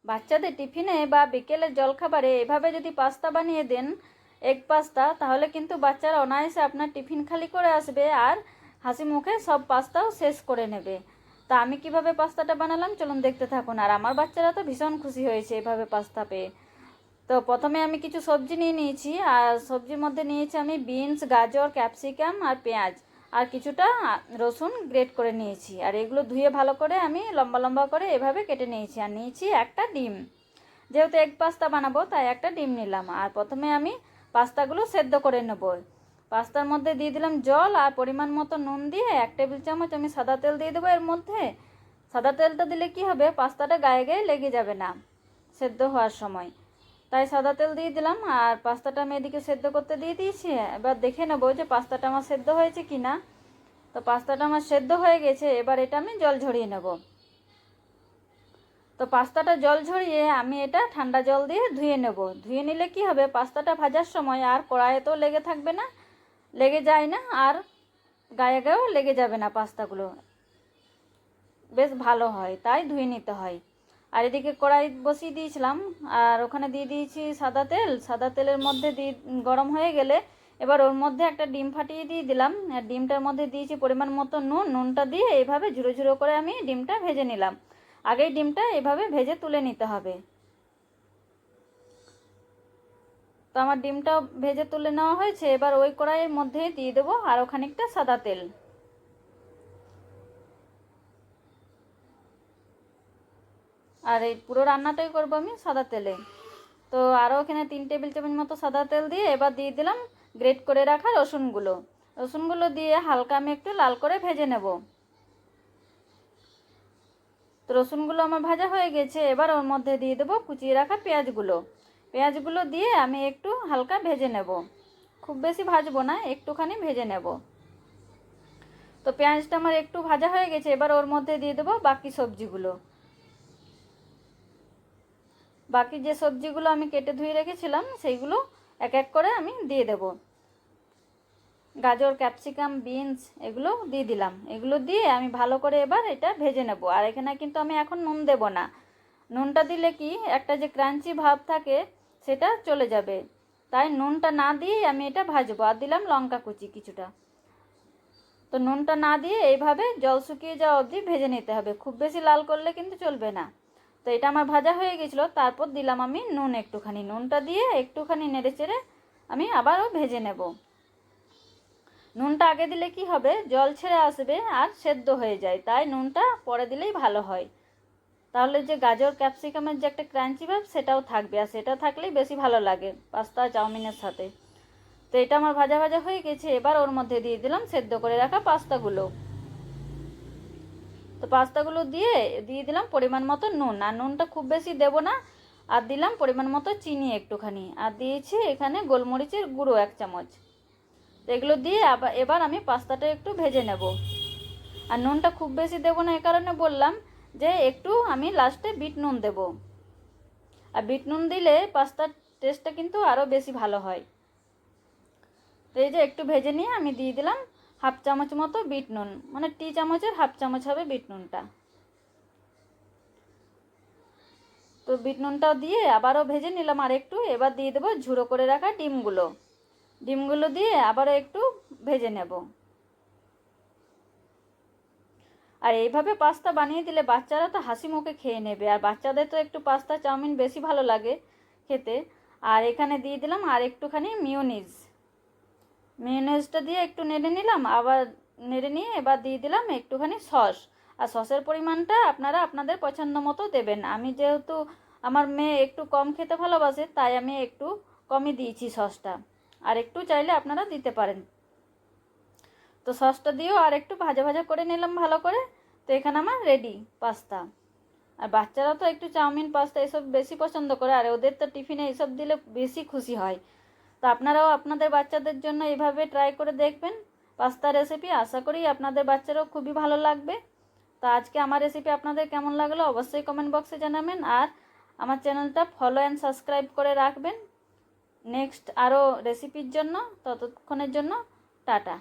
বাচ্চাদের টিফিনে বা বিকেলের জলখাবারে এভাবে যদি পাস্তা বানিয়ে দেন, এগ পাস্তা, তাহলে কিন্তু বাচ্চারা অনায়াসে আপনার টিফিন খালি করে আসবে আর হাসি মুখে সব পাস্তাও শেষ করে নেবে। তা আমি কিভাবে পাস্তাটা বানালাম চলুন দেখতে থাকুন। আর আমার বাচ্চারা তো ভীষণ খুশি হয়েছে এভাবে পাস্তা পেয়ে। তো প্রথমে আমি কিছু সবজি নিয়ে নিয়েছি, আর সবজির মধ্যে নিয়েছি আমি বিনস, গাজর, ক্যাপসিকাম আর পেঁয়াজ, আর কিছুটা রসুন গ্রেট করে নিয়েছি। আর এগুলো ধুয়ে ভালো করে আমি লম্বা লম্বা করে এভাবে কেটে নিয়েছি। আর নিয়েছি একটা ডিম, যেহেতু এগ পাস্তা বানাবো তাই একটা ডিম নিলাম। আর প্রথমে আমি পাস্তাগুলো সেদ্ধ করে নেব। পাস্তার মধ্যে দিয়ে দিলাম জল আর পরিমাণ মতো নুন দিয়ে 1 টেবিল চামচ আমি সাদা তেল দিয়ে দেবো এর মধ্যে। সাদা তেলটা দিলে কি হবে, পাস্তাটা গায়ে গায়ে লেগে যাবে না সেদ্ধ হওয়ার সময়, তাই সাদা তেল দিয়ে দিলাম। আর পাস্তাটা আমি এদিকে সেদ্ধ করতে দিয়ে দিয়েছি। এবার দেখে নেবো যে পাস্তাটা আমার সেদ্ধ হয়েছে কি না। তো পাস্তাটা আমার সেদ্ধ হয়ে গেছে, এবার এটা আমি জল ঝরিয়ে নেব। তো পাস্তাটা জল ঝরিয়ে আমি এটা ঠান্ডা জল দিয়ে ধুয়ে নেব। ধুয়ে নিলে কি হবে, পাস্তাটা ভাজার সময় আর কড়াইয়ে তো লেগে থাকবে না, লেগে যায় না, আর গায়ে গায়েও লেগে যাবে না, পাস্তাগুলো বেশ ভালো হয়, তাই ধুয়ে নিতে হয়। আর এদিকে কড়াই বসিয়ে দিয়েছিলাম, আর ওখানে দিয়ে দিয়েছি সাদা তেল। সাদা তেলের মধ্যে গরম হয়ে গেলে এবার ওর মধ্যে একটা ডিম ফাটিয়ে দিয়ে দিলাম। আর ডিমটার মধ্যে দিয়েছি পরিমাণ মতো নুন। নুনটা দিয়ে এইভাবে ঝুরো ঝুরো করে আমি ডিমটা ভেজে নিলাম। আগেই ডিমটা এভাবে ভেজে তুলে নিতে হবে। তো আমার ডিমটাও ভেজে তুলে নেওয়া হয়েছে। এবার ওই কড়াইয়ের মধ্যে দিয়ে দেবো আরও খানিকটা সাদা তেল। আর এই পুরো রান্নাটাই করবো আমি সাদা তেলে। তো আরও এখানে 3 টেবিল চামচ মতো সাদা তেল দিয়ে এবার দিয়ে দিলাম গ্রেট করে রাখা রসুনগুলো। রসুনগুলো দিয়ে হালকা আমি একটু লাল করে ভেজে নেব। তো রসুনগুলো আমার ভাজা হয়ে গেছে, এবার ওর মধ্যে দিয়ে দেবো কুচিয়ে রাখা পেঁয়াজগুলো। পেঁয়াজগুলো দিয়ে আমি একটু হালকা ভেজে নেব, খুব বেশি ভাজবো না, একটুখানি ভেজে নেব। তো পেঁয়াজটা আমার একটু ভাজা হয়ে গেছে, এবার ওর মধ্যে দিয়ে দেবো বাকি সবজিগুলো। বাকি যে সবজিগুলো আমি কেটে ধুয়ে রেখেছিলাম সেইগুলো এক এক করে আমি দিয়ে দেব। গাজর, ক্যাপসিকাম, বিনস এগুলো দিয়ে দিলাম। এগুলো দিয়ে আমি ভালো করে এবার এটা ভেজে নেব। আর এখানে কিন্তু আমি এখন নুন দেব না। নুনটা দিলে কি একটা যে ক্রাঞ্চি ভাব থাকে সেটা চলে যাবে, তাই নুনটা না দিয়ে আমি এটা ভাজবো। আর দিলাম লঙ্কা কুচি কিছুটা। তো নুনটা না দিয়ে এইভাবে জল শুকিয়ে যাওয়া অবধি ভেজে নিতে হবে, খুব বেশি লাল করলে কিন্তু চলবে না। তো এটা আমার ভাজা হয়ে গেছিলো, তারপর দিলাম আমি নুন একটুখানি। নুনটা দিয়ে একটুখানি নেড়ে চেড়ে আমি আবারও ভেজে নেব। নুনটা আগে দিলে কি হবে, জল ছেড়ে আসবে আর সেদ্ধ হয়ে যায়, তাই নুনটা পরে দিলেই ভালো হয়। তাহলে যে গাজর ক্যাপসিকামের যে একটা ক্রাঞ্চি ভাব সেটাও থাকবে, আর সেটা থাকলেই বেশি ভালো লাগে পাস্তা চাউমিনের সাথে। তো এটা আমার ভাজা ভাজা হয়ে গেছে, এবার ওর মধ্যে দিয়ে দিলাম সেদ্ধ করে রাখা পাস্তাগুলো। তো পাস্তাগুলো দিয়ে দিয়ে দিলাম পরিমাণ মতো নুন। আর নুনটা খুব বেশি দেব না। আর দিলাম পরিমাণ মতো চিনি একটুখানি। আর দিয়েছি এখানে গোলমরিচের গুঁড়ো 1 চামচ। তো এগুলো দিয়ে এবার আমি পাস্তাটা একটু ভেজে নেব। আর নুনটা খুব বেশি দেবো না, এ কারণে বললাম যে একটু আমি লাস্টে বিট নুন দেব। আর বিট নুন দিলে পাস্তার টেস্টটা কিন্তু আরও বেশি ভালো হয়। তো এই যে একটু ভেজে নিয়ে আমি দিয়ে দিলাম 1/2 চামচ মতো বিট নুন, মানে টি চামচের 1/2 চামচ হবে বিট নুনটা। তো বিট নুনটাও দিয়ে আবারও ভেজে নিলাম আর একটু। এবার দিয়ে দেবো ঝুড়ো করে রাখা ডিমগুলো। ডিমগুলো দিয়ে আবারও একটু ভেজে নেব। আর এইভাবে পাস্তা বানিয়ে দিলে বাচ্চারা তো হাসি মুখে খেয়ে নেবে। আর বাচ্চাদের তো একটু পাস্তা চাউমিন বেশি ভালো লাগে খেতে। আর এখানে দিয়ে দিলাম আর একটুখানি মিওনিজটা দিয়ে একটু নেড়ে নিলাম। আবার নেড়ে নিয়ে এবার দিয়ে দিলাম একটুখানি সস। আর সসের পরিমাণটা আপনারা আপনাদের পছন্দ মতো দেবেন। আমি যেহেতু আমার মেয়ে একটু কম খেতে ভালোবাসে, তাই আমি একটু কমই দিয়েছি সসটা। আর একটু চাইলে আপনারা দিতে পারেন। তো সসটা দিয়েও আর একটু ভাজা ভাজা করে নিলাম ভালো করে। তো এখানে আমার রেডি পাস্তা। আর বাচ্চারা তো একটু চাউমিন পাস্তা এসব বেশি পছন্দ করে, আর ওদের তো টিফিনে এসব দিলে বেশি খুশি হয়। তো আপনারাও আপনাদের বাচ্চাদের জন্য এইভাবে ট্রাই করে দেখবেন পাস্তা রেসিপি। আশা করি আপনাদের বাচ্চারাও খুবই ভালো লাগবে। তো আজকে আমার রেসিপি আপনাদের কেমন লাগলো অবশ্যই কমেন্ট বক্সে জানাবেন। আর আমার চ্যানেলটা ফলো অ্যান্ড সাবস্ক্রাইব করে রাখবেন নেক্সট আরও রেসিপির জন্য। ততক্ষণের জন্য টাটা।